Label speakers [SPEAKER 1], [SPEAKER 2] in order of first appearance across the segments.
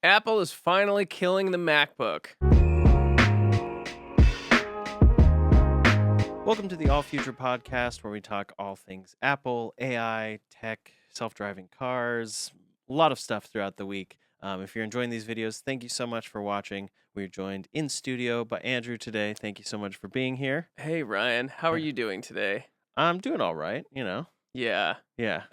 [SPEAKER 1] Apple is finally killing the MacBook.
[SPEAKER 2] Welcome to the All Future podcast, where we talk all things Apple, AI, tech, self-driving cars, a lot of stuff throughout the week. If you're enjoying these videos, thank you so much for watching. We're joined in studio by Andrew today. Thank you so much for being here.
[SPEAKER 1] Hey, Ryan, how are
[SPEAKER 2] Yeah.
[SPEAKER 1] you doing today?
[SPEAKER 2] I'm doing all right,
[SPEAKER 1] Yeah.
[SPEAKER 2] Yeah.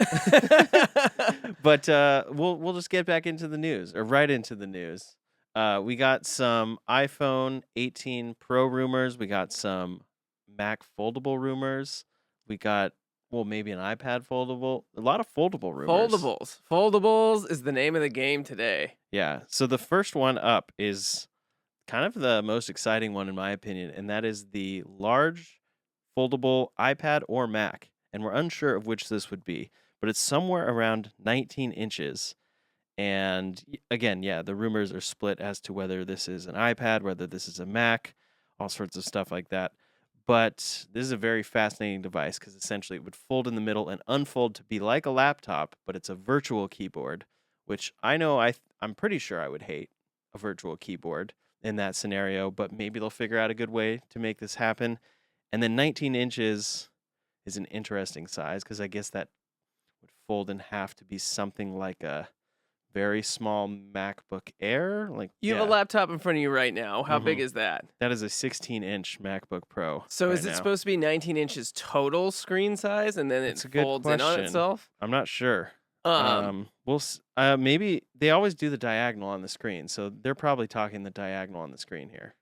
[SPEAKER 2] But we'll just get back into the news, or right into the news. We got some iPhone 18 Pro rumors. We got some Mac foldable rumors. We got, maybe an iPad foldable. A lot of foldable rumors.
[SPEAKER 1] Foldables. Foldables is the name of the game today.
[SPEAKER 2] Yeah. So the first one up is kind of the most exciting one, in my opinion, and that is the large foldable iPad or Mac. And we're unsure of which this would be, but it's somewhere around 19 inches. And again, yeah, the rumors are split as to whether this is an iPad, whether this is a Mac, all sorts of stuff like that. But this is a very fascinating device because essentially it would fold in the middle and unfold to be like a laptop, but it's a virtual keyboard, which I know I'm pretty sure I would hate a virtual keyboard in that scenario, but maybe they'll figure out a good way to make this happen. And then 19 inches is an interesting size because I guess that would fold in half to be something like a very small MacBook Air.
[SPEAKER 1] You have a laptop in front of you right now. How big is that?
[SPEAKER 2] That is a 16-inch MacBook Pro.
[SPEAKER 1] So
[SPEAKER 2] right
[SPEAKER 1] is it
[SPEAKER 2] now.
[SPEAKER 1] supposed to be 19 inches total screen size, and then
[SPEAKER 2] That's
[SPEAKER 1] it
[SPEAKER 2] a good
[SPEAKER 1] folds in on
[SPEAKER 2] question.
[SPEAKER 1] itself?
[SPEAKER 2] I'm not sure.
[SPEAKER 1] Um,
[SPEAKER 2] Maybe they always do the diagonal on the screen, so they're probably talking the diagonal on the screen here.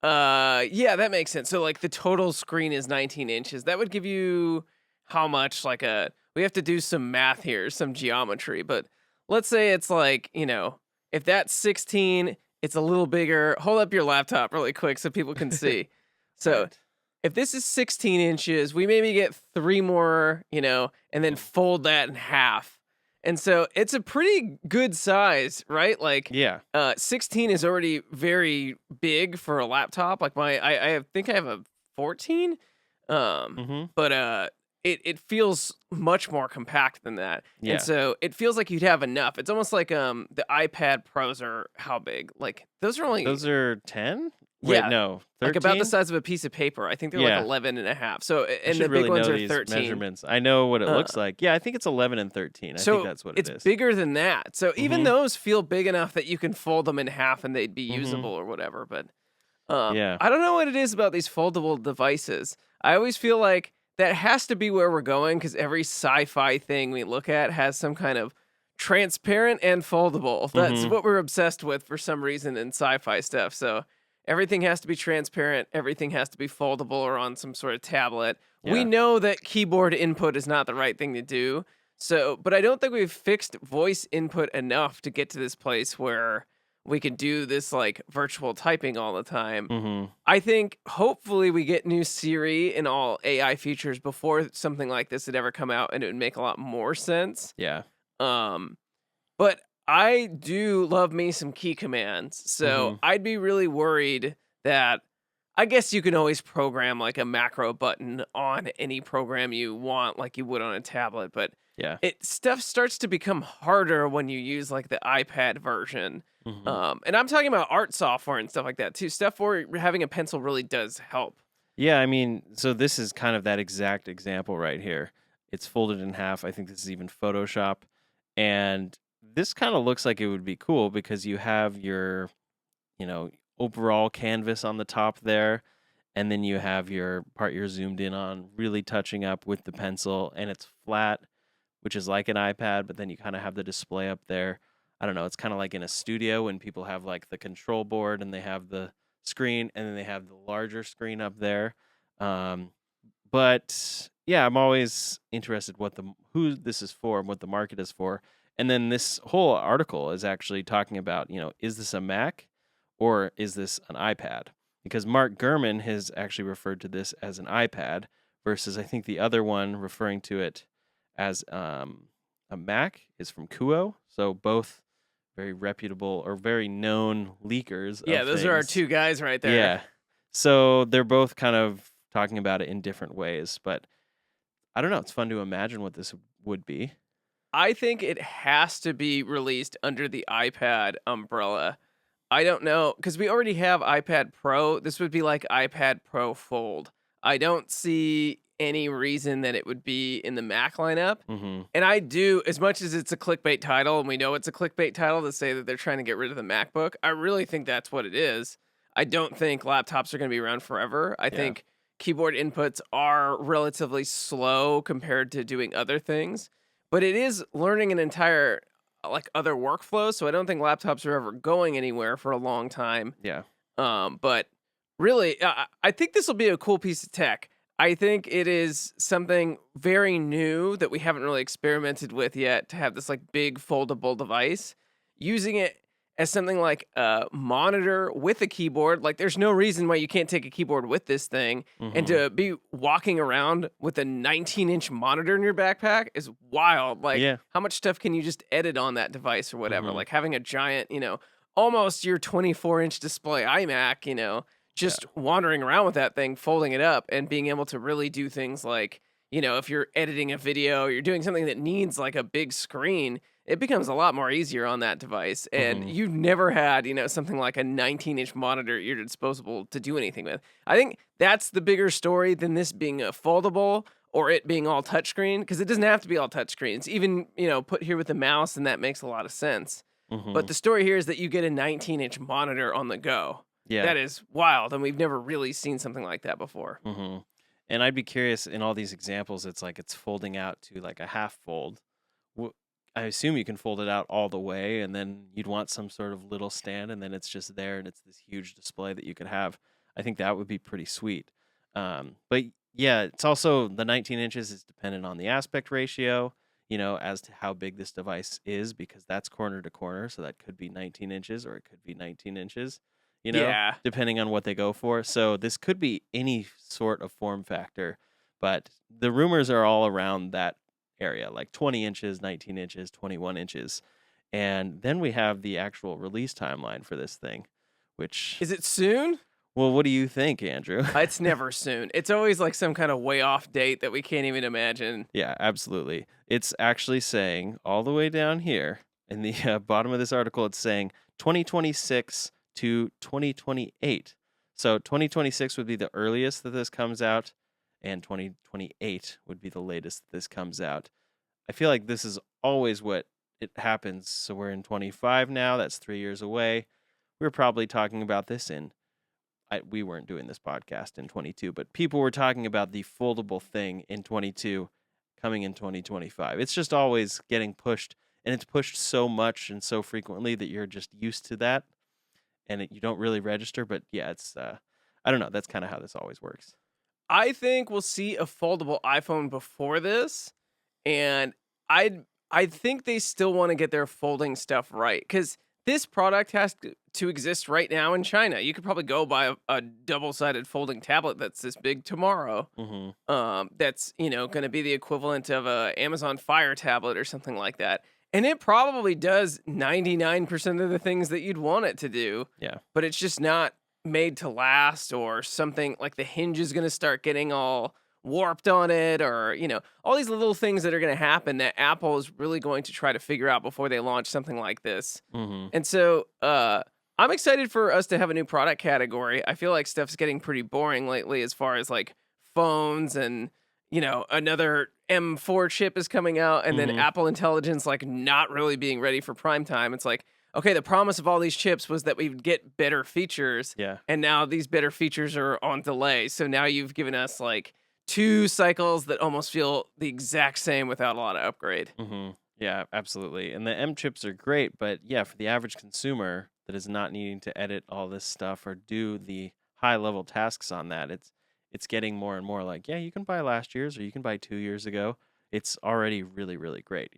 [SPEAKER 1] Yeah, that makes sense. So like the total screen is 19 inches. That would give you how much? We have to do some math here, some geometry, but let's say it's like, if that's 16, it's a little bigger. Hold up your laptop really quick so people can see. So
[SPEAKER 2] Right.
[SPEAKER 1] if this is 16 inches, we maybe get 3 more, and then fold that in half. And so it's a pretty good size, right?
[SPEAKER 2] Yeah.
[SPEAKER 1] 16 is already very big for a laptop. Like I think I have a 14. But it feels much more compact than that.
[SPEAKER 2] Yeah.
[SPEAKER 1] And so it feels like you'd have enough. It's almost like the iPad Pros are how big? Like those
[SPEAKER 2] are 10? Wait,
[SPEAKER 1] yeah,
[SPEAKER 2] no, 13?
[SPEAKER 1] like about the size of a piece of paper. I think they're
[SPEAKER 2] Yeah.
[SPEAKER 1] like 11 and a half. So
[SPEAKER 2] I
[SPEAKER 1] and
[SPEAKER 2] should
[SPEAKER 1] the
[SPEAKER 2] really
[SPEAKER 1] big ones
[SPEAKER 2] know
[SPEAKER 1] are
[SPEAKER 2] these
[SPEAKER 1] 13.
[SPEAKER 2] measurements. I know what it looks like. Yeah, I think it's 11 and 13. I
[SPEAKER 1] So
[SPEAKER 2] think that's what it is.
[SPEAKER 1] it's bigger than that. So even
[SPEAKER 2] Mhm.
[SPEAKER 1] those feel big enough that you can fold them in half and they'd be usable or whatever. But
[SPEAKER 2] Yeah.
[SPEAKER 1] I don't know what it is about these foldable devices. I always feel like that has to be where we're going because every sci-fi thing we look at has some kind of transparent and foldable. That's what we're obsessed with for some reason in sci-fi stuff. So everything has to be transparent. Everything has to be foldable or on some sort of tablet. We
[SPEAKER 2] Yeah.
[SPEAKER 1] know that keyboard input is not the right thing to do. So, but I don't think we've fixed voice input enough to get to this place where we can do this like virtual typing all the time. I think hopefully we get new Siri and all AI features before something like this had ever come out, and it would make a lot more sense.
[SPEAKER 2] Yeah.
[SPEAKER 1] But I do love me some key commands, so I'd be really worried that I guess you can always program like a macro button on any program you want, like you would on a tablet, but
[SPEAKER 2] Yeah.
[SPEAKER 1] stuff starts to become harder when you use like the iPad version. And I'm talking about art software and stuff like that too. Stuff where having a pencil really does help.
[SPEAKER 2] Yeah, I mean, so this is kind of that exact example right here. It's folded in half. I think this is even Photoshop. And this kind of looks like it would be cool because you have your, overall canvas on the top there. And then you have your part you're zoomed in on, really touching up with the pencil. And it's flat, which is like an iPad, but then you kind of have the display up there. I don't know. It's kind of like in a studio when people have like the control board and they have the screen and then they have the larger screen up there. But yeah, I'm always interested who this is for and what the market is for. And then this whole article is actually talking about, is this a Mac or is this an iPad? Because Mark Gurman has actually referred to this as an iPad versus I think the other one referring to it as a Mac is from Kuo. So both very reputable or very known leakers.
[SPEAKER 1] Yeah,
[SPEAKER 2] of
[SPEAKER 1] those are our
[SPEAKER 2] things.
[SPEAKER 1] two guys right there.
[SPEAKER 2] Yeah. So they're both kind of talking about it in different ways, but I don't know. It's fun to imagine what this would be.
[SPEAKER 1] I think it has to be released under the iPad umbrella. I don't know, because we already have iPad Pro. This would be like iPad Pro Fold. I don't see any reason that it would be in the Mac lineup.
[SPEAKER 2] Mhm.
[SPEAKER 1] And I do, as much as it's a clickbait title, and we know it's a clickbait title to say that they're trying to get rid of the MacBook, I really think that's what it is. I don't think laptops are going to be around forever. I
[SPEAKER 2] Yeah.
[SPEAKER 1] think keyboard inputs are relatively slow compared to doing other things, but it is learning an entire like other workflow. So I don't think laptops are ever going anywhere for a long time.
[SPEAKER 2] Yeah.
[SPEAKER 1] But really, I think this will be a cool piece of tech. I think it is something very new that we haven't really experimented with yet to have this like big foldable device. Using it as something like a monitor with a keyboard, like there's no reason why you can't take a keyboard with this thing. And
[SPEAKER 2] Mhm.
[SPEAKER 1] to be walking around with a 19-inch monitor in your backpack is wild. Like,
[SPEAKER 2] Yeah.
[SPEAKER 1] how much stuff can you just edit on that device or whatever?
[SPEAKER 2] Mhm.
[SPEAKER 1] Like having a giant, almost your 24-inch display iMac,
[SPEAKER 2] Yeah.
[SPEAKER 1] just wandering around with that thing, folding it up, and being able to really do things like, if you're editing a video, you're doing something that needs like a big screen, it becomes a lot more easier on that device. And
[SPEAKER 2] Mhm.
[SPEAKER 1] you've never had, something like a 19-inch monitor at your disposable to do anything with. I think that's the bigger story than this being a foldable or it being all touchscreen, because it doesn't have to be all touchscreen. It's even, put here with the mouse, and that makes a lot of sense. But
[SPEAKER 2] Mhm.
[SPEAKER 1] the story here is that you get a 19-inch monitor on the go.
[SPEAKER 2] Yeah.
[SPEAKER 1] That is wild, and we've never really seen something like that before.
[SPEAKER 2] Mhm. And I'd be curious in all these examples, it's like it's folding out to like a half fold. Wh- I assume you can fold it out all the way, and then you'd want some sort of little stand, and then it's just there, and it's this huge display that you could have. I think that would be pretty sweet. But yeah, it's also the 19 inches is dependent on the aspect ratio, as to how big this device is, because that's corner to corner. So that could be 19 inches or it could be 19 inches,
[SPEAKER 1] Yeah.
[SPEAKER 2] depending on what they go for. So this could be any sort of form factor, but the rumors are all around that area, like 20 inches, 19 inches, 21 inches. And then we have the actual release timeline for this thing, which,
[SPEAKER 1] Is it soon?
[SPEAKER 2] well, what do you think, Andrew?
[SPEAKER 1] It's never soon. It's always like some kind of way off date that we can't even imagine.
[SPEAKER 2] Yeah, absolutely. It's actually saying all the way down here in the bottom of this article, it's saying 2026 to 2028. So 2026 would be the earliest that this comes out, and 2028 would be the latest that this comes out. I feel like this is always what it happens. So we're in 25 now. That's 3 years away. We're probably talking about this we weren't doing this podcast in 22, but people were talking about the foldable thing in 22 coming in 2025. It's just always getting pushed, and it's pushed so much and so frequently that you're just used to that, and you don't really register. But yeah, it's I don't know. That's kind of how this always works.
[SPEAKER 1] I think we'll see a foldable iPhone before this, and I think they still want to get their folding stuff right, because this product has to exist right now in China. You could probably go buy a double-sided folding tablet that's this big tomorrow.
[SPEAKER 2] Mm-hmm.
[SPEAKER 1] That's going to be the equivalent of a Amazon Fire tablet or something like that, and it probably does 99% of the things that you'd want it to do.
[SPEAKER 2] Yeah.
[SPEAKER 1] But it's just not made to last, or something like the hinge is going to start getting all warped on it, or all these little things that are going to happen that Apple is really going to try to figure out before they launch something like this.
[SPEAKER 2] Mm-hmm.
[SPEAKER 1] And so I'm excited for us to have a new product category. I feel like stuff's getting pretty boring lately as far as like phones, and another M4 chip is coming out, and then
[SPEAKER 2] Mhm.
[SPEAKER 1] Apple Intelligence like not really being ready for prime time. It's like, okay, the promise of all these chips was that we'd get better features,
[SPEAKER 2] Yeah.
[SPEAKER 1] and now these better features are on delay. So now you've given us like 2 cycles that almost feel the exact same without a lot of upgrade.
[SPEAKER 2] Mm-hmm. Yeah, absolutely. And the M chips are great, but yeah, for the average consumer that is not needing to edit all this stuff or do the high level tasks on that, it's getting more and more like, yeah, you can buy last year's or you can buy 2 years ago. It's already really, really great.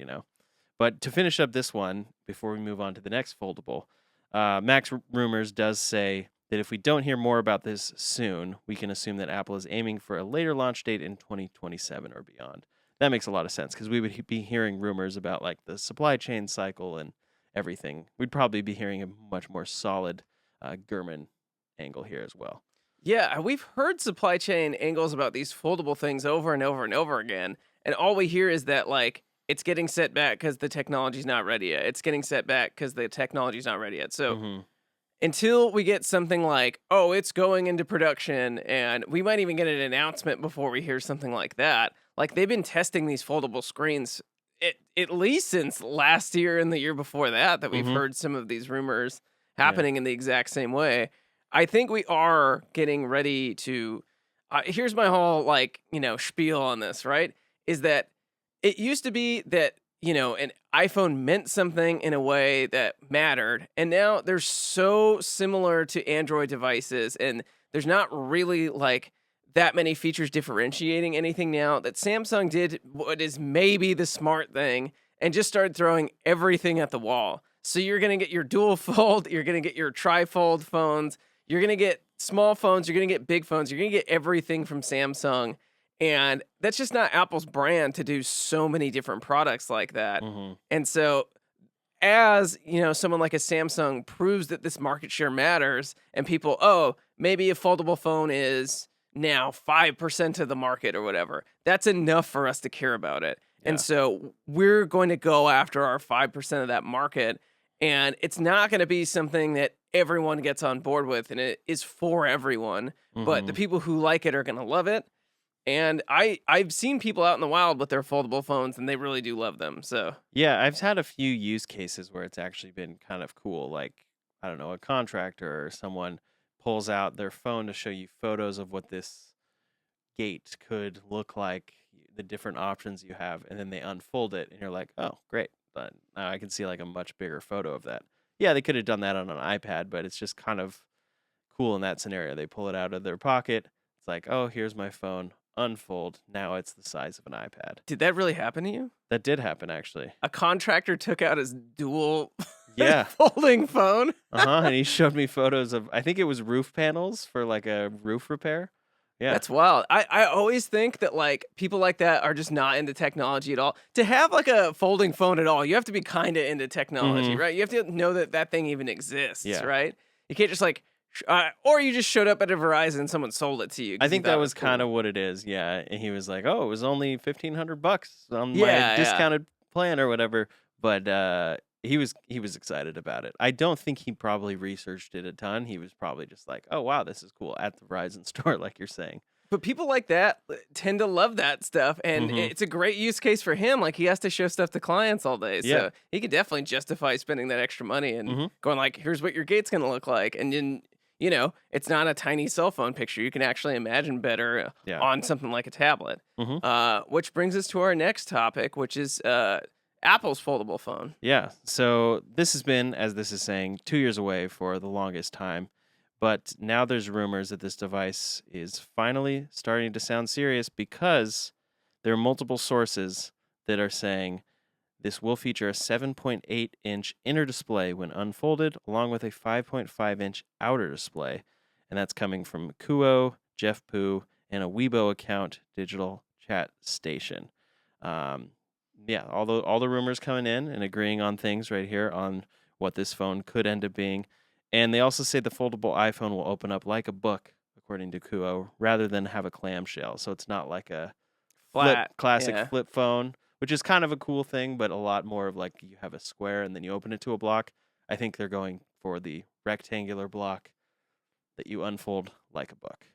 [SPEAKER 2] But to finish up this one, before we move on to the next foldable, Max Rumors does say that if we don't hear more about this soon, we can assume that Apple is aiming for a later launch date in 2027 or beyond. That makes a lot of sense, because we would be hearing rumors about like the supply chain cycle and everything. We'd probably be hearing a much more solid Gurman angle here as well.
[SPEAKER 1] Yeah, we've heard supply chain angles about these foldable things over and over and over again. And all we hear is that like it's getting set back because the technology's not ready yet. It's getting set back because the technology's not ready yet. So
[SPEAKER 2] Mhm.
[SPEAKER 1] until we get something like, oh, it's going into production, and we might even get an announcement before we hear something like that. Like they've been testing these foldable screens at least since last year and the year before that we've
[SPEAKER 2] Mhm.
[SPEAKER 1] heard some of these rumors
[SPEAKER 2] Yeah.
[SPEAKER 1] happening in the exact same way. I think we are getting ready to. Here's my whole spiel on this. Right, is that it used to be that, an iPhone meant something in a way that mattered, and now they're so similar to Android devices, and there's not really like that many features differentiating anything now that Samsung did what is maybe the smart thing and just started throwing everything at the wall. So you're going to get your dual fold, you're going to get your trifold phones, you're going to get small phones, you're going to get big phones, you're going to get everything from Samsung, and that's just not Apple's brand to do so many different products like that.
[SPEAKER 2] Mhm.
[SPEAKER 1] And so as, someone like a Samsung proves that this market share matters and people, oh, maybe a foldable phone is now 5% of the market or whatever. That's enough for us to care about it. And
[SPEAKER 2] Yeah.
[SPEAKER 1] so we're going to go after our 5% of that market. And it's not going to be something that everyone gets on board with and it is for everyone. But the
[SPEAKER 2] Mhm.
[SPEAKER 1] people who like it are going to love it. And I've seen people out in the wild with their foldable phones, and they really do love them. So
[SPEAKER 2] Yeah, I've had a few use cases where it's actually been kind of cool. Like, I don't know, a contractor or someone pulls out their phone to show you photos of what this gate could look like, the different options you have, and then they unfold it, and you're like, oh, great. But now I can see like a much bigger photo of that. Yeah, they could have done that on an iPad, but it's just kind of cool in that scenario. They pull it out of their pocket. It's like, oh, here's my phone. Unfold. Now it's the size of an iPad.
[SPEAKER 1] did that really happen to you?
[SPEAKER 2] That did happen, actually.
[SPEAKER 1] A contractor took out his dual
[SPEAKER 2] Yeah.
[SPEAKER 1] folding phone?
[SPEAKER 2] Uh-huh. And he showed me photos of, I think it was roof panels for like a roof repair. Yeah.
[SPEAKER 1] That's wild. I always think that like people like that are just not into technology at all. To have like a folding phone at all, you have to be kind of into technology,
[SPEAKER 2] Mhm.
[SPEAKER 1] right? You have to know that that thing even exists,
[SPEAKER 2] Yeah.
[SPEAKER 1] right? You can't just like, or you just showed up at a Verizon and someone sold it to you.
[SPEAKER 2] I
[SPEAKER 1] 'Cause you
[SPEAKER 2] think
[SPEAKER 1] thought
[SPEAKER 2] that
[SPEAKER 1] it
[SPEAKER 2] was kind
[SPEAKER 1] cool.
[SPEAKER 2] of what it is. Yeah. And he was like, oh, it was only $1,500 on my
[SPEAKER 1] Yeah, yeah.
[SPEAKER 2] discounted plan or whatever. But he was excited about it. I don't think he probably researched it a ton. He was probably just like, oh wow, this is cool at the Verizon store, like you're saying.
[SPEAKER 1] But people like that tend to love that stuff, and
[SPEAKER 2] Mhm.
[SPEAKER 1] it's a great use case for him. Like he has to show stuff to clients all day,
[SPEAKER 2] Yeah.
[SPEAKER 1] so he could definitely justify spending that extra money and
[SPEAKER 2] Mhm.
[SPEAKER 1] going like, "Here's what your gate's gonna look like," and then it's not a tiny cell phone picture. You can actually imagine better
[SPEAKER 2] Yeah.
[SPEAKER 1] on something like a tablet.
[SPEAKER 2] Mhm.
[SPEAKER 1] Which brings us to our next topic, which is Apple's foldable phone.
[SPEAKER 2] Yeah. So this has been, as this is saying, 2 years away for the longest time. But now there's rumors that this device is finally starting to sound serious because there are multiple sources that are saying this will feature a 7.8-inch inner display when unfolded, along with a 5.5-inch outer display. And that's coming from Kuo, Jeff Poo, and a Weibo account digital chat station. Yeah, all the rumors coming in and agreeing on things right here on what this phone could end up being. And they also say the foldable iPhone will open up like a book, according to Kuo, rather than have a clamshell. So it's not like a
[SPEAKER 1] Flat,
[SPEAKER 2] classic
[SPEAKER 1] yeah.
[SPEAKER 2] flip phone, which is kind of a cool thing, but a lot more of like you have a square and then you open it to a block. I think they're going for the rectangular block that you unfold like a book.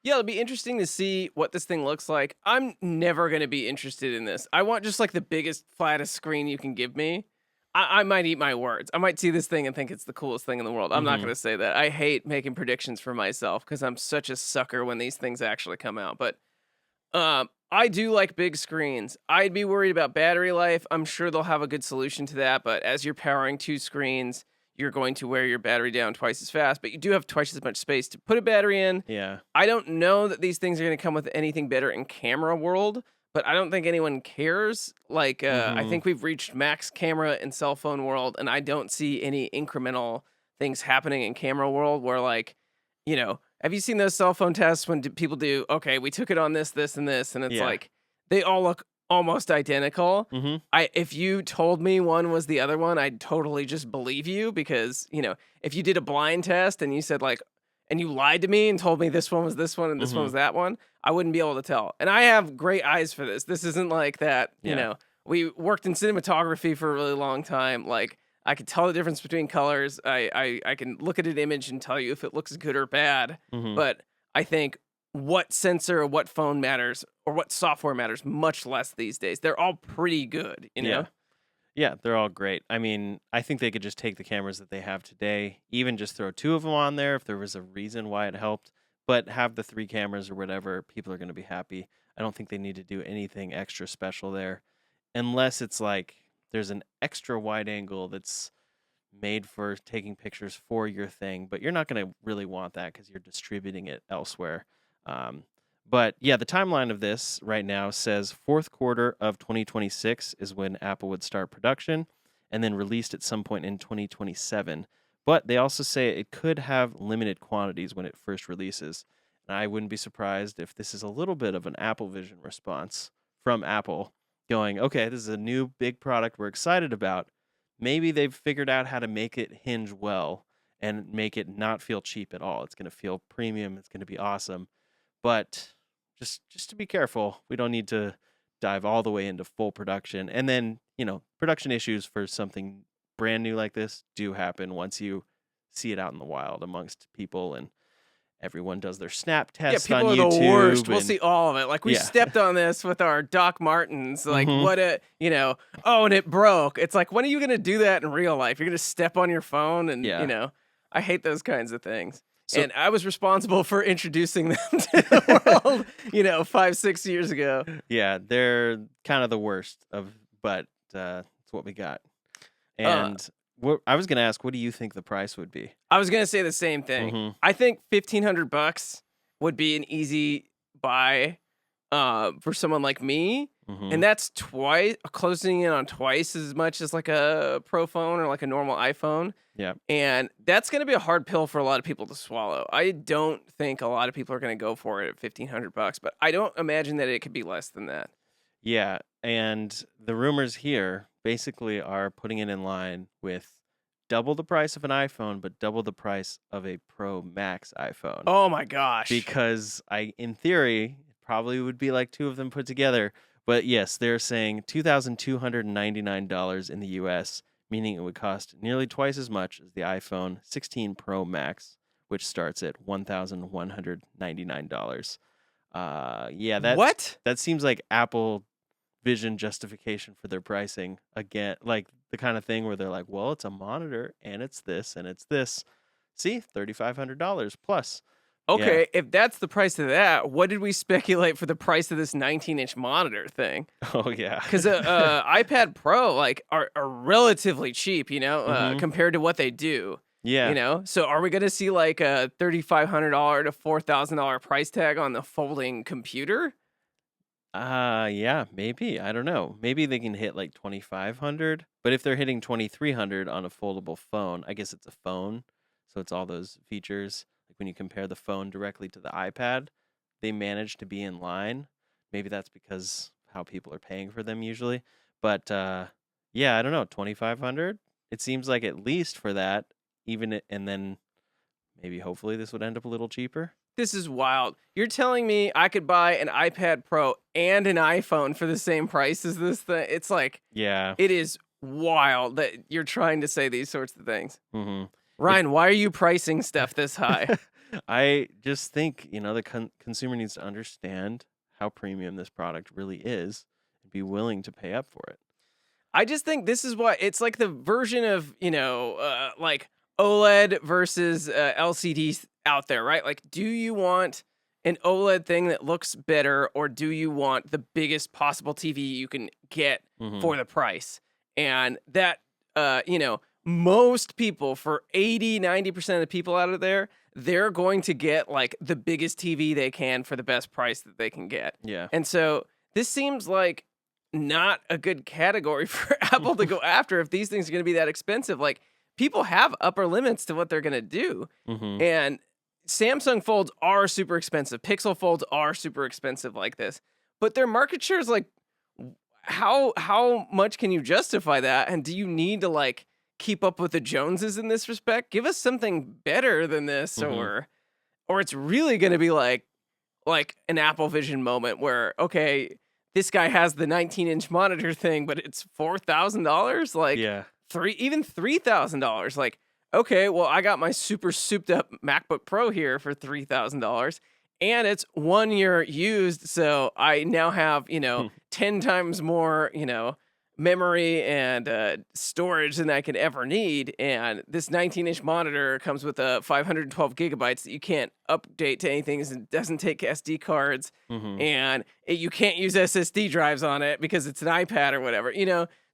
[SPEAKER 1] Yeah, it'll be interesting to see what this thing looks like. I'm never going to be interested in this. I want just like the biggest, flattest screen you can give me. I might eat my words. I might see this thing and think it's the coolest thing in the world. I'm not
[SPEAKER 2] Mhm.
[SPEAKER 1] going to say that. I hate making predictions for myself because I'm such a sucker when these things actually come out. But I do like big screens. I'd be worried about battery life. I'm sure they'll have a good solution to that. But as you're powering two screens, you're going to wear your battery down twice as fast. But you do have twice as much space to put a battery in.
[SPEAKER 2] Yeah.
[SPEAKER 1] I don't know that these things are going to come with anything better in camera world, but I don't think anyone cares. Like, I
[SPEAKER 2] Mhm.
[SPEAKER 1] think we've reached max camera in cell phone world, and I don't see any incremental things happening in camera world where, like, have you seen those cell phone tests when people do, okay, we took it on this, this, and this, and it's
[SPEAKER 2] Yeah.
[SPEAKER 1] like they all look almost identical.
[SPEAKER 2] Mhm.
[SPEAKER 1] If you told me one was the other one, I'd totally just believe you because, if you did a blind test and you said like, and you lied to me and told me this one was this one and this one was
[SPEAKER 2] Mhm.
[SPEAKER 1] that one, I wouldn't be able to tell. And I have great eyes for this. This isn't like that,
[SPEAKER 2] Yeah.
[SPEAKER 1] we worked in cinematography for a really long time. Like, I could tell the difference between colors. I can look at an image and tell you if it looks good or bad.
[SPEAKER 2] Mhm.
[SPEAKER 1] But I think what sensor or what phone matters or what software matters much less these days. They're all pretty good, you
[SPEAKER 2] Yeah.
[SPEAKER 1] know?
[SPEAKER 2] Yeah, they're all great. I mean, I think they could just take the cameras that they have today, even just throw 2 of them on there if there was a reason why it helped, but have the 3 cameras or whatever, people are gonna be happy. I don't think they need to do anything extra special there, unless it's like there's an extra wide angle that's made for taking pictures for your thing, but you're not gonna really want that because 'cause you're distributing it elsewhere. Um, but yeah, the timeline of this right now says fourth quarter of 2026 is when Apple would start production and then released at some point in 2027. But they also say it could have limited quantities when it first releases. And I wouldn't be surprised if this is a little bit of an Apple Vision response from Apple going, okay, this is a new big product we're excited about. Maybe they've figured out how to make it hinge well and make it not feel cheap at all. It's going to feel premium. It's going to be awesome. But just to be careful, we don't need to dive all the way into full production. And then, production issues for something brand new like this do happen once you see it out in the wild amongst people and everyone does their snap
[SPEAKER 1] Yeah,
[SPEAKER 2] test
[SPEAKER 1] people
[SPEAKER 2] on
[SPEAKER 1] are the
[SPEAKER 2] YouTube.
[SPEAKER 1] worst. We'll
[SPEAKER 2] and-
[SPEAKER 1] see all of it. Like, we
[SPEAKER 2] Yeah.
[SPEAKER 1] stepped on this with our Doc Martens. Like,
[SPEAKER 2] Mhm.
[SPEAKER 1] what a, oh, and it broke. It's like, when are you going to do that in real life? You're going to step on your phone and,
[SPEAKER 2] Yeah.
[SPEAKER 1] I hate those kinds of things.
[SPEAKER 2] So-
[SPEAKER 1] And I was responsible for introducing them to the world, 5-6 years ago.
[SPEAKER 2] Yeah, they're kind of the worst but it's what we got. And I was gonna ask, what do you think the price would be?
[SPEAKER 1] I was going to say the same thing.
[SPEAKER 2] Mhm.
[SPEAKER 1] I think $1,500 would be an easy buy for someone like me.
[SPEAKER 2] Mhm.
[SPEAKER 1] And that's closing in on twice as much as like a Pro phone or like a normal iPhone.
[SPEAKER 2] Yeah.
[SPEAKER 1] And that's going to be a hard pill for a lot of people to swallow. I don't think a lot of people are going to go for it at $1,500, but I don't imagine that it could be less than that.
[SPEAKER 2] Yeah, and the rumors here basically are putting it in line with double the price of an iPhone, but double the price of a Pro Max iPhone.
[SPEAKER 1] Oh my gosh.
[SPEAKER 2] Because in theory, it probably would be like 2 of them put together. But yes, they're saying $2,299 in the US, meaning it would cost nearly twice as much as the iPhone 16 Pro Max, which starts at $1,199.
[SPEAKER 1] What?
[SPEAKER 2] That seems like Apple Vision justification for their pricing again, like the kind of thing where they're like, well, it's a monitor and it's this and it's this. See, $3,500 plus.
[SPEAKER 1] Okay, if that's the price of that, what did we speculate for the price of this 19-inch monitor thing?
[SPEAKER 2] Oh yeah,
[SPEAKER 1] Because iPad Pro are relatively cheap,
[SPEAKER 2] Mhm.
[SPEAKER 1] compared to what they do.
[SPEAKER 2] yeah.
[SPEAKER 1] So are we going to see like a $3,500 to $4,000 price tag on the folding computer?
[SPEAKER 2] Yeah, maybe. I don't know. Maybe they can hit like 2,500, but if they're hitting 2,300 on a foldable phone, I guess it's a phone, so it's all those features. Like when you compare the phone directly to the iPad, they manage to be in line. Maybe that's because how people are paying for them usually. But yeah, I don't know, 2,500. It seems like at least for that, and then maybe hopefully this would end up a little cheaper.
[SPEAKER 1] This is wild. You're telling me I could buy an iPad Pro and an iPhone for the same price as this thing? It's like,
[SPEAKER 2] Yeah.
[SPEAKER 1] it is wild that you're trying to say these sorts of things.
[SPEAKER 2] Mm-hmm.
[SPEAKER 1] Ryan, why are you pricing stuff this high?
[SPEAKER 2] I just think, the consumer needs to understand how premium this product really is and be willing to pay up for it.
[SPEAKER 1] I just think this is what it's like, the version of, like OLED versus LCDs out there, right? Like, do you want an OLED thing that looks better, or do you want the biggest possible TV you can get
[SPEAKER 2] Mhm.
[SPEAKER 1] for the price? And that, most people, for 80-90% of the people out of there, they're going to get like the biggest TV they can for the best price that they can get.
[SPEAKER 2] Yeah.
[SPEAKER 1] And so this seems like not a good category for Apple to go after if these things are going to be that expensive. Like, people have upper limits to what they're going to do.
[SPEAKER 2] Mhm.
[SPEAKER 1] And Samsung Folds are super expensive. Pixel Folds are super expensive like this. But their market share is like, how much can you justify that? And do you need to like keep up with the Joneses in this respect? Give us something better than this,
[SPEAKER 2] Mhm.
[SPEAKER 1] or it's really going to be like an Apple Vision moment where, okay, this guy has the 19-inch monitor thing, but it's $4,000, like
[SPEAKER 2] Yeah.
[SPEAKER 1] even $3,000. Like, okay, well, I got my super souped up MacBook Pro here for $3,000, and it's 1 year used, so I now have 10 times more memory and storage than I could ever need. And this 19-inch monitor comes with a 512 gigabytes that you can't update to anything. It doesn't take SD cards,
[SPEAKER 2] Hmm.
[SPEAKER 1] and you can't use SSD drives on it because it's an iPad or whatever.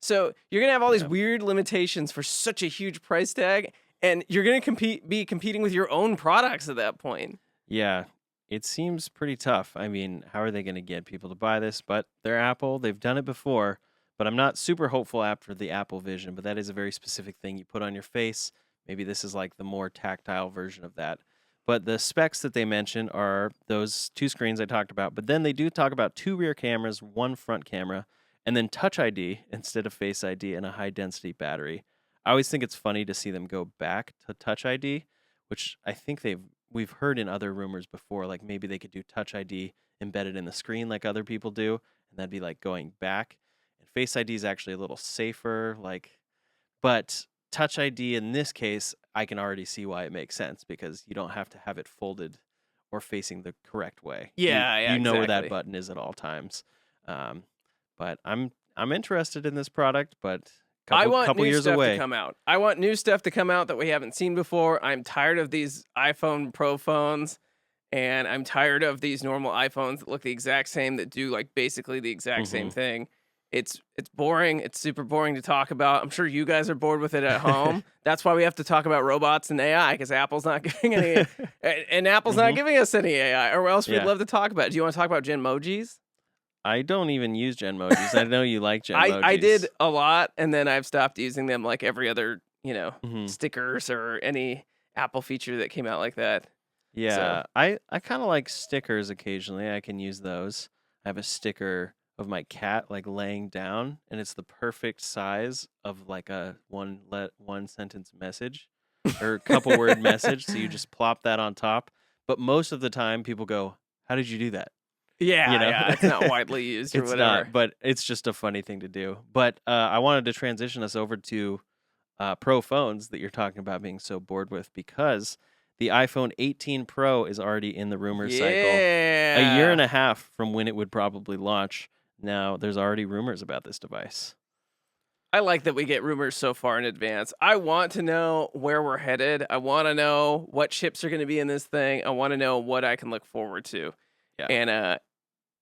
[SPEAKER 1] So you're gonna have all these
[SPEAKER 2] Yeah.
[SPEAKER 1] weird limitations for such a huge price tag, and you're gonna be competing with your own products at that point.
[SPEAKER 2] Yeah. It seems pretty tough. I mean, how are they going to get people to buy this? But they're Apple. They've done it before. But I'm not super hopeful after the Apple Vision, but that is a very specific thing you put on your face. Maybe this is like the more tactile version of that. But the specs that they mention are those two screens I talked about. But then they do talk about 2 rear cameras, 1 front camera, and then Touch ID instead of Face ID and a high density battery. I always think it's funny to see them go back to Touch ID, which I think we've heard in other rumors before, like maybe they could do Touch ID embedded in the screen like other people do, and that'd be like going back. And Face ID is actually a little safer, but Touch ID in this case, I can already see why it makes sense because you don't have to have it folded or facing the correct way.
[SPEAKER 1] Yeah,
[SPEAKER 2] You know where that
[SPEAKER 1] exactly.
[SPEAKER 2] button is at all times. Um, but I'm interested in this product, but
[SPEAKER 1] I
[SPEAKER 2] couple
[SPEAKER 1] want
[SPEAKER 2] couple
[SPEAKER 1] new
[SPEAKER 2] years
[SPEAKER 1] stuff to
[SPEAKER 2] away.
[SPEAKER 1] come out. I want new stuff to come out that we haven't seen before. I'm tired of these iPhone Pro phones, and I'm tired of these normal iPhones that look the exact same, that do like basically the exact same
[SPEAKER 2] Hmm.
[SPEAKER 1] thing. It's boring. It's super boring to talk about. I'm sure you guys are bored with it at home. That's why we have to talk about robots and AI, because Apple's not giving any, and Apple's not
[SPEAKER 2] Hmm.
[SPEAKER 1] giving us any AI, or else we'd
[SPEAKER 2] Yeah.
[SPEAKER 1] love to talk about it. Do you want to talk about Genmojis?
[SPEAKER 2] I don't even use Genmojis. I know you like
[SPEAKER 1] I did
[SPEAKER 2] Genmojis.
[SPEAKER 1] a lot, and then I've stopped using them like every other,
[SPEAKER 2] Hmm.
[SPEAKER 1] stickers or any Apple feature that came out like that. So,
[SPEAKER 2] Yeah, I kind of like stickers occasionally. I can use those. I have a sticker of my cat like laying down, and it's the perfect size of like a one sentence message or a couple word message. So you just plop that on top. But most of the time, people go, "How did you do that?" You
[SPEAKER 1] yeah,
[SPEAKER 2] know,
[SPEAKER 1] yeah, it's not widely used or
[SPEAKER 2] it's not,
[SPEAKER 1] whatever.
[SPEAKER 2] but it's just a funny thing to do. But I wanted to transition us over to Pro phones that you're talking about being so bored with because the iPhone 18 Pro is already in the rumor cycle a year and
[SPEAKER 1] Yeah.
[SPEAKER 2] a half from when it would probably launch. Now, there's already rumors about this device.
[SPEAKER 1] I like that we get rumors so far in advance. I want to know where we're headed. I want to know what chips are going to be in this thing. I want to know what I can look forward to.
[SPEAKER 2] Yeah.
[SPEAKER 1] And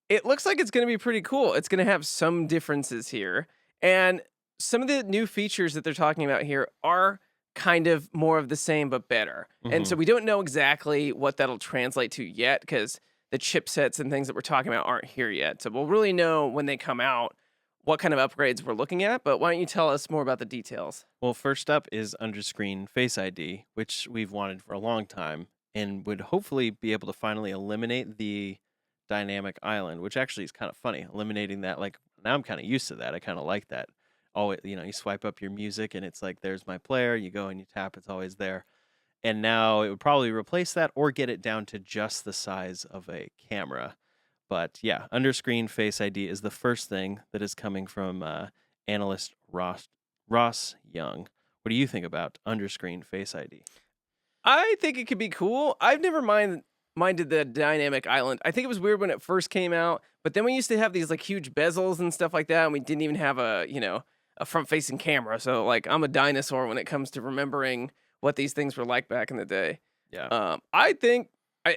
[SPEAKER 1] it looks like it's going to be pretty cool. It's going to have some differences here. And some of the new features that they're talking about here are kind of more of the same, but better. And so
[SPEAKER 2] Hmm.
[SPEAKER 1] we don't know exactly what that'll translate to yet, because the chipsets and things that we're talking about aren't here yet. So we'll really know when they come out what kind of upgrades we're looking at. But why don't you tell us more about the details?
[SPEAKER 2] Well, first up is underscreen Face ID, which we've wanted for a long time and would hopefully be able to finally eliminate the dynamic island, which actually is kind of funny. Eliminating that, like now I'm kind of used to that. I kind of like that. Oh, you swipe up your music and it's like there's my player. You go and you tap, it's always there. And now it would probably replace that or get it down to just the size of a camera. But yeah, underscreen Face ID is the first thing that is coming from analyst Ross Young. What do you think about underscreen Face ID?
[SPEAKER 1] I think it could be cool. I've never minded the dynamic island. I think it was weird when it first came out, but then we used to have these like huge bezels and stuff like that, and we didn't even have a front facing camera. So like I'm a dinosaur when it comes to remembering what these things were like back in the day.
[SPEAKER 2] Yeah.
[SPEAKER 1] I think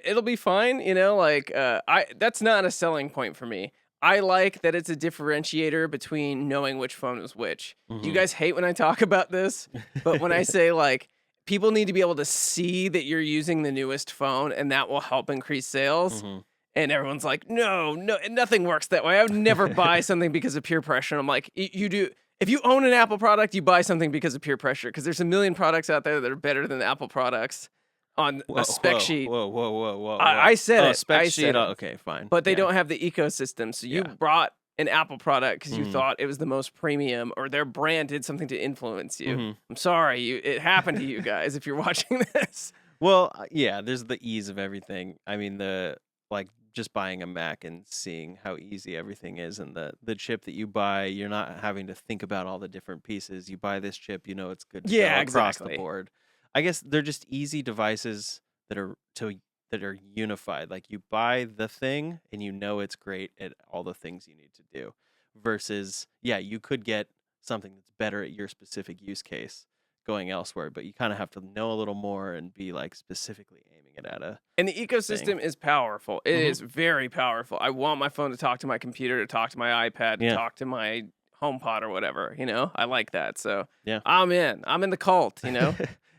[SPEAKER 1] it'll be fine. I that's not a selling point for me. I like that it's a differentiator between knowing which phone is which. You
[SPEAKER 2] Hmm.
[SPEAKER 1] guys hate when I talk about this, but when I say like people need to be able to see that you're using the newest phone, and that will help increase sales.
[SPEAKER 2] Hmm.
[SPEAKER 1] And everyone's like, no, nothing works that way. I would never buy something because of peer pressure. And I'm like, you do. If you own an Apple product, you buy something because of peer pressure, because there's a million products out there that are better than the Apple products on
[SPEAKER 2] Whoa,
[SPEAKER 1] a spec
[SPEAKER 2] whoa,
[SPEAKER 1] sheet.
[SPEAKER 2] whoa, whoa, whoa, whoa, whoa.
[SPEAKER 1] I said
[SPEAKER 2] Oh,
[SPEAKER 1] it.
[SPEAKER 2] spec
[SPEAKER 1] I
[SPEAKER 2] sheet.
[SPEAKER 1] said it.
[SPEAKER 2] Okay, fine.
[SPEAKER 1] But they
[SPEAKER 2] Yeah.
[SPEAKER 1] don't have the ecosystem. So you
[SPEAKER 2] Yeah.
[SPEAKER 1] brought an Apple product because you
[SPEAKER 2] Hmm.
[SPEAKER 1] thought it was the most premium, or their brand did something to influence you.
[SPEAKER 2] Hmm.
[SPEAKER 1] I'm sorry, it happened to you guys if you're watching this.
[SPEAKER 2] Well, yeah, there's the ease of everything. I mean, the like just buying a Mac and seeing how easy everything is, and the chip that you buy, you're not having to think about all the different pieces. You buy this chip, it's good to
[SPEAKER 1] Yeah,
[SPEAKER 2] go across the
[SPEAKER 1] exactly.
[SPEAKER 2] board. I guess they're just easy devices that are unified. Like you buy the thing and it's great at all the things you need to do. Versus, yeah, you could get something that's better at your specific use case going elsewhere, but you kind of have to know a little more and be like specifically aiming it at a
[SPEAKER 1] And the
[SPEAKER 2] thing.
[SPEAKER 1] ecosystem is powerful. It
[SPEAKER 2] Mhm.
[SPEAKER 1] is very powerful. I want my phone to talk to my computer, to talk to my iPad, to
[SPEAKER 2] Yeah.
[SPEAKER 1] talk to my HomePod or whatever. I like that. So
[SPEAKER 2] Yeah.
[SPEAKER 1] I'm in. I'm in the cult.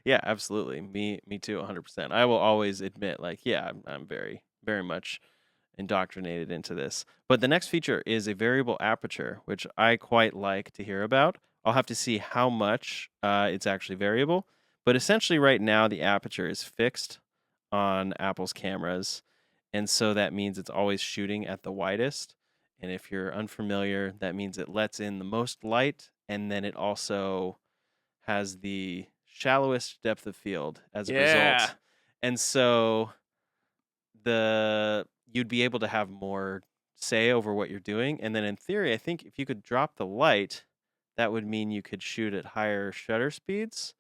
[SPEAKER 2] Yeah, absolutely. Me too, 100%. I will always admit, like, yeah, I'm very, very much indoctrinated into this. But the next feature is a variable aperture, which I quite like to hear about. I'll have to see how much it's actually variable. But essentially, right now, the aperture is fixed on Apple's cameras. And so that means it's always shooting at the widest. And if you're unfamiliar, that means it lets in the most light. And then it also has the shallowest depth of field as a
[SPEAKER 1] Yeah.
[SPEAKER 2] result. And so you'd be able to have more say over what you're doing. And then in theory, I think if you could drop the light, that would mean you could shoot at higher shutter speeds.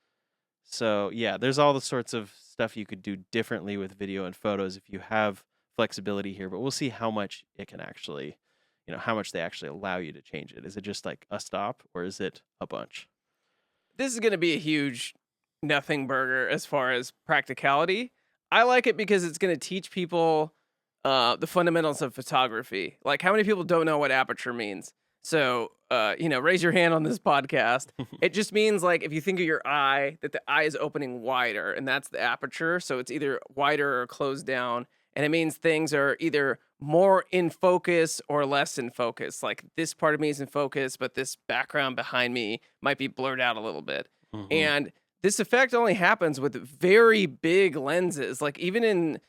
[SPEAKER 2] So yeah, there's all the sorts of stuff you could do differently with video and photos if you have flexibility here, but we'll see how much it can actually, how much they actually allow you to change it. Is it just like a stop or is it a bunch?
[SPEAKER 1] This is going to be a huge nothing burger as far as practicality. I like it because it's going to teach people the fundamentals of photography. Like, how many people don't know what aperture means? So, raise your hand on this podcast. It just means, like, if you think of your eye, that the eye is opening wider, and that's the aperture. So it's either wider or closed down. And it means things are either more in focus or less in focus. Like, this part of me is in focus, but this background behind me might be blurred out a little bit.
[SPEAKER 2] Mhm.
[SPEAKER 1] And this effect only happens with very big lenses. Like, even in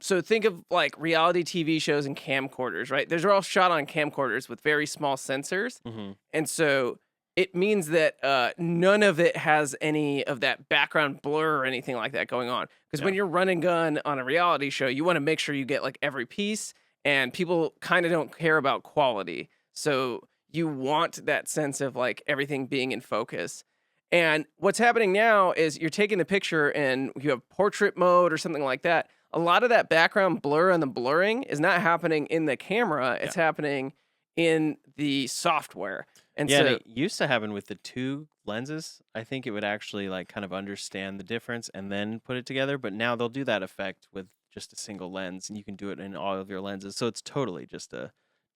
[SPEAKER 1] so think of like reality TV shows and camcorders, right? Those are all shot on camcorders with very small sensors.
[SPEAKER 2] Mhm.
[SPEAKER 1] And so it means that none of it has any of that background blur or anything like that going on. Because when
[SPEAKER 2] Yeah.
[SPEAKER 1] you're run and gun on a reality show, you want to make sure you get like every piece, and people kind of don't care about quality. So you want that sense of like everything being in focus. And what's happening now is you're taking the picture and you have portrait mode or something like that. A lot of that background blur and the blurring is not happening in the camera. It's happening in the software. And
[SPEAKER 2] Yeah, and
[SPEAKER 1] so
[SPEAKER 2] it used to happen with the two lenses. I think it would actually like kind of understand the difference and then put it together. But now they'll do that effect with just a single lens, and you can do it in all of your lenses. So it's totally just a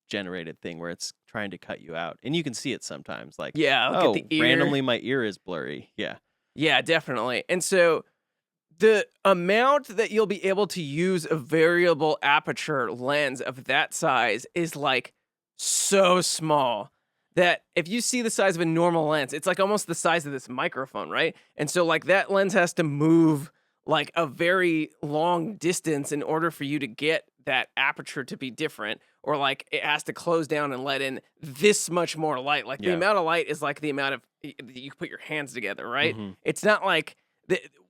[SPEAKER 2] generated thing where it's trying to cut you out, and you can see it sometimes. Like,
[SPEAKER 1] yeah, look at the ear.
[SPEAKER 2] randomly my ear is blurry. Yeah.
[SPEAKER 1] Yeah, definitely. And so the amount that you'll be able to use a variable aperture lens of that size is like so small that if you see the size of a normal lens, it's like almost the size of this microphone, right? And so like that lens has to move like a very long distance in order for you to get that aperture to be different, or like it has to close down and let in this much more light. Like the
[SPEAKER 2] Yeah.
[SPEAKER 1] amount of light is like the amount of that you put your hands together, right?
[SPEAKER 2] Mhm.
[SPEAKER 1] It's not like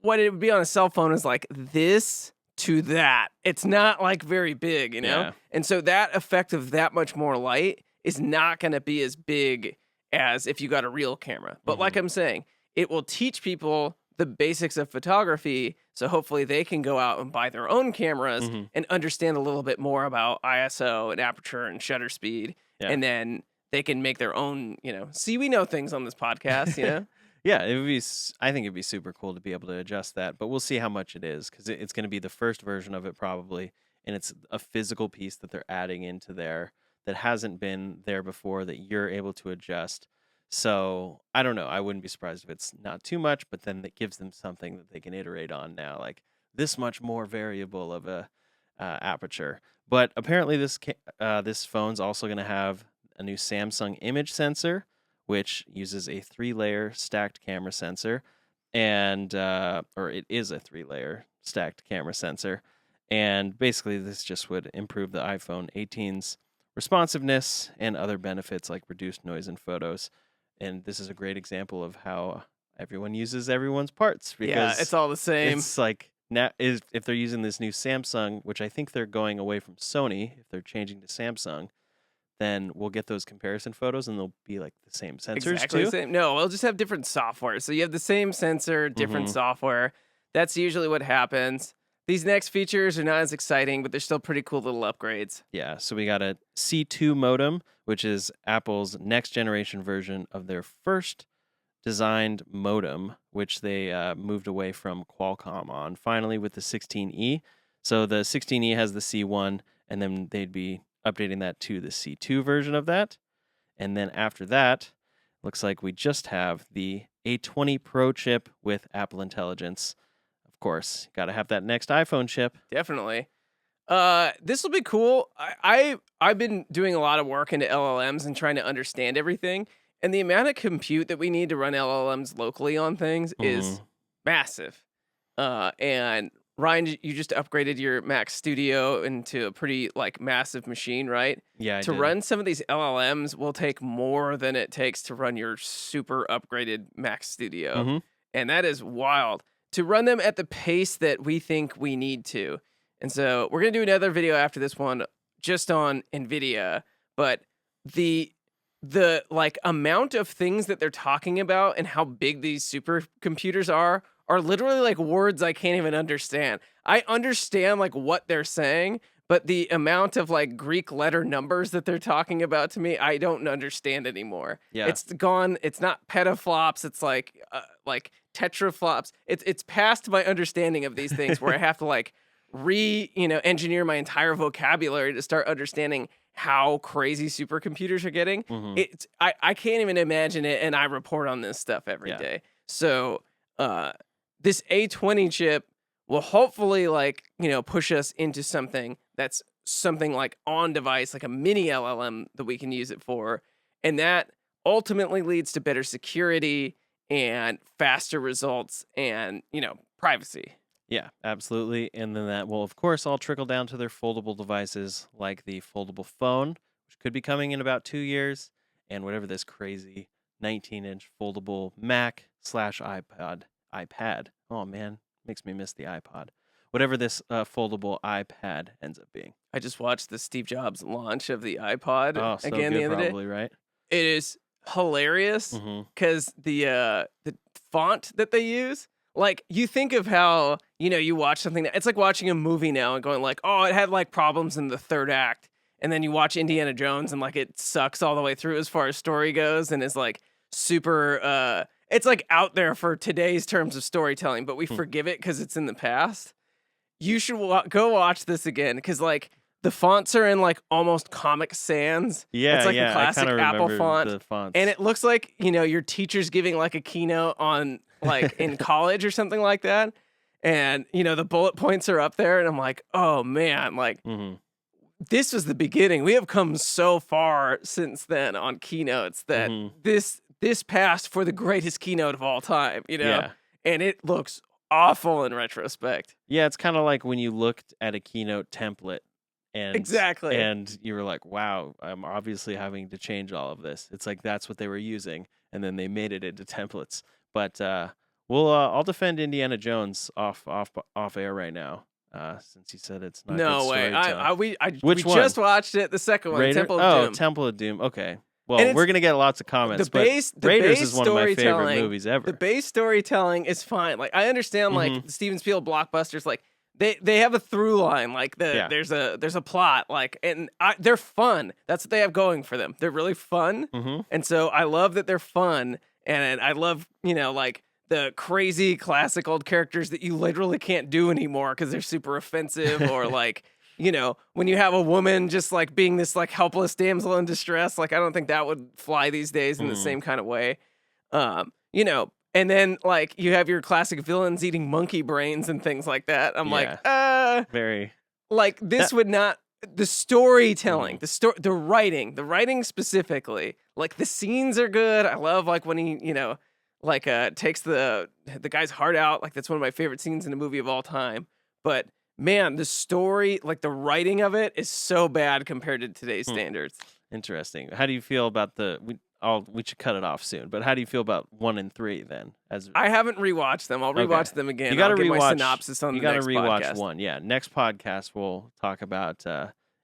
[SPEAKER 1] what it would be on a cell phone is like this to that. It's not like very big,
[SPEAKER 2] Yeah.
[SPEAKER 1] And so that effect of that much more light is not going to be as big as if you got a real camera. But like I'm saying, it will teach people the basics of photography, so hopefully they can go out and buy their own cameras
[SPEAKER 2] Mhm.
[SPEAKER 1] and understand a little bit more about ISO and aperture and shutter speed,
[SPEAKER 2] Yeah.
[SPEAKER 1] and then they can make their own, see, we know things on this podcast.
[SPEAKER 2] Yeah, it would be. I think it'd be super cool to be able to adjust that, but we'll see how much it is because it's going to be the first version of it probably, and it's a physical piece that they're adding into there that hasn't been there before that you're able to adjust. So I don't know. I wouldn't be surprised if it's not too much, but then it gives them something that they can iterate on now, like this much more variable of a aperture. But apparently, this phone's also going to have a new Samsung image sensor, which uses a 3-layer stacked camera sensor, and or it is a 3-layer stacked camera sensor, and basically this just would improve the iPhone 18's responsiveness and other benefits like reduced noise in photos. And this is a great example of how everyone uses everyone's parts
[SPEAKER 1] Yeah,
[SPEAKER 2] because
[SPEAKER 1] it's all the same.
[SPEAKER 2] it's like now is if they're using this new Samsung, which I think they're going away from Sony, if they're changing to Samsung, then we'll get those comparison photos and they'll be like the same sensors
[SPEAKER 1] Exactly the
[SPEAKER 2] too.
[SPEAKER 1] same. No, we'll just have different software. So you have the same sensor, different
[SPEAKER 2] Mm-hmm.
[SPEAKER 1] software. That's usually what happens. These next features are not as exciting, but they're still pretty cool little upgrades.
[SPEAKER 2] Yeah, so we got a C2 modem, which is Apple's next generation version of their first designed modem, which they moved away from Qualcomm on finally with the 16E. So the 16E has the C1, and then they'd be updating that to the C2 version of that. And then after that, looks like we just have the A20 Pro chip with Apple Intelligence. Of course, got to have that next iPhone chip.
[SPEAKER 1] Definitely. This will be cool. I've been doing a lot of work into LLMs and trying to understand everything. And the amount of compute that we need to run LLMs locally on things is massive. And Ryan, you just upgraded your Mac Studio into a pretty like massive machine, right?
[SPEAKER 2] Yeah, I
[SPEAKER 1] To
[SPEAKER 2] did.
[SPEAKER 1] run some of these LLMs will take more than it takes to run your super upgraded Mac Studio.
[SPEAKER 2] Mm-hmm.
[SPEAKER 1] And that is wild. To run them at the pace that we think we need to. And so we're going to do another video after this one just on NVIDIA, but the like amount of things that they're talking about and how big these supercomputers are literally like words I can't even understand. I understand like what they're saying, but the amount of like Greek letter numbers that they're talking about to me, I don't understand anymore.
[SPEAKER 2] Yeah.
[SPEAKER 1] It's gone. It's not petaflops. It's like tetraflops. It's past my understanding of these things where I have to like engineer my entire vocabulary to start understanding how crazy supercomputers are getting.
[SPEAKER 2] Mm-hmm.
[SPEAKER 1] I can't even imagine it, and I report on this stuff every day. So this A20 chip will hopefully push us into something that's something like on device, like a mini LLM that we can use it for, and that ultimately leads to better security and faster results and privacy.
[SPEAKER 2] Yeah, absolutely. And then that will, of course, all trickle down to their foldable devices like the foldable phone, which could be coming in about 2 years, and whatever this crazy 19-inch foldable Mac/iPad. Oh, man, makes me miss the iPod. Whatever this foldable iPad ends up being.
[SPEAKER 1] I just watched the Steve Jobs launch of the iPod again
[SPEAKER 2] good,
[SPEAKER 1] the other
[SPEAKER 2] probably,
[SPEAKER 1] day.
[SPEAKER 2] Right?
[SPEAKER 1] It is hilarious because the font that they use. Like, you think of how, you watch something, it's like watching a movie now and going like, oh, it had like problems in the third act. And then you watch Indiana Jones and like it sucks all the way through as far as story goes and is like super, it's like out there for today's terms of storytelling, but we forgive it because it's in the past. You should go watch this again because like the fonts are in like almost Comic Sans.
[SPEAKER 2] Yeah,
[SPEAKER 1] it's like
[SPEAKER 2] yeah,
[SPEAKER 1] a classic
[SPEAKER 2] I
[SPEAKER 1] Apple
[SPEAKER 2] remember
[SPEAKER 1] font.
[SPEAKER 2] the fonts.
[SPEAKER 1] And it looks like, your teacher's giving like a keynote on like in college or something like that. And, the bullet points are up there. And I'm like, oh man, like this was the beginning. We have come so far since then on keynotes that this passed for the greatest keynote of all time,
[SPEAKER 2] Yeah.
[SPEAKER 1] And it looks awful in retrospect.
[SPEAKER 2] Yeah, it's kind of like when you looked at a keynote template and
[SPEAKER 1] Exactly.
[SPEAKER 2] and you were like, wow, I'm obviously having to change all of this. It's like that's what they were using, and then they made it into templates. But I'll defend Indiana Jones off air right now, since you said it's not.
[SPEAKER 1] No
[SPEAKER 2] good
[SPEAKER 1] way.
[SPEAKER 2] storytelling.
[SPEAKER 1] We
[SPEAKER 2] Which one?
[SPEAKER 1] just watched it. The second one, Temple of Doom.
[SPEAKER 2] Temple of Doom. Okay. Well,
[SPEAKER 1] And
[SPEAKER 2] we're gonna get lots of comments.
[SPEAKER 1] the base
[SPEAKER 2] Raiders is one of my favorite
[SPEAKER 1] storytelling-
[SPEAKER 2] movies ever.
[SPEAKER 1] The base storytelling is fine. Like I understand, like the Steven Spielberg blockbusters, like they have a through line. Like there's a plot. Like they're fun. That's what they have going for them. They're really fun, and so I love that they're fun, and I love like the crazy classic old characters that you literally can't do anymore because they're super offensive or like. When you have a woman just like being this like helpless damsel in distress, like I don't think that would fly these days in the same kind of way. And then like you have your classic villains eating monkey brains and things like that. I'm like,
[SPEAKER 2] very
[SPEAKER 1] like this would not the storytelling, the writing specifically. Like the scenes are good. I love like when he, takes the guy's heart out. Like that's one of my favorite scenes in a movie of all time. But man, the story, like the writing of it is so bad compared to today's standards.
[SPEAKER 2] interesting. How do you feel about we should cut it off soon. But how do you feel about 1 and 3 then?
[SPEAKER 1] I haven't rewatched them. I'll rewatch them again.
[SPEAKER 2] You got to
[SPEAKER 1] rewatch
[SPEAKER 2] my
[SPEAKER 1] synopsis on
[SPEAKER 2] you
[SPEAKER 1] the next
[SPEAKER 2] gotta rewatch
[SPEAKER 1] podcast.
[SPEAKER 2] 1. Yeah, next podcast we'll talk about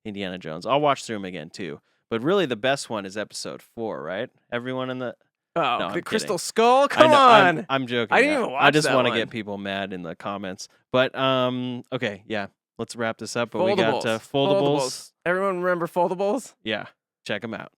[SPEAKER 2] Indiana Jones. I'll watch through them again too. But really, the best one is episode 4, right? Everyone in the no,
[SPEAKER 1] the
[SPEAKER 2] I'm
[SPEAKER 1] Crystal
[SPEAKER 2] kidding.
[SPEAKER 1] Skull.
[SPEAKER 2] I
[SPEAKER 1] Come
[SPEAKER 2] know,
[SPEAKER 1] on.
[SPEAKER 2] I'm joking.
[SPEAKER 1] I didn't even watch
[SPEAKER 2] I just
[SPEAKER 1] that
[SPEAKER 2] want to
[SPEAKER 1] one.
[SPEAKER 2] get people mad in the comments. But okay, yeah. Let's wrap this up. But we got
[SPEAKER 1] Foldables.
[SPEAKER 2] foldables.
[SPEAKER 1] Everyone remember foldables?
[SPEAKER 2] Yeah, check them out.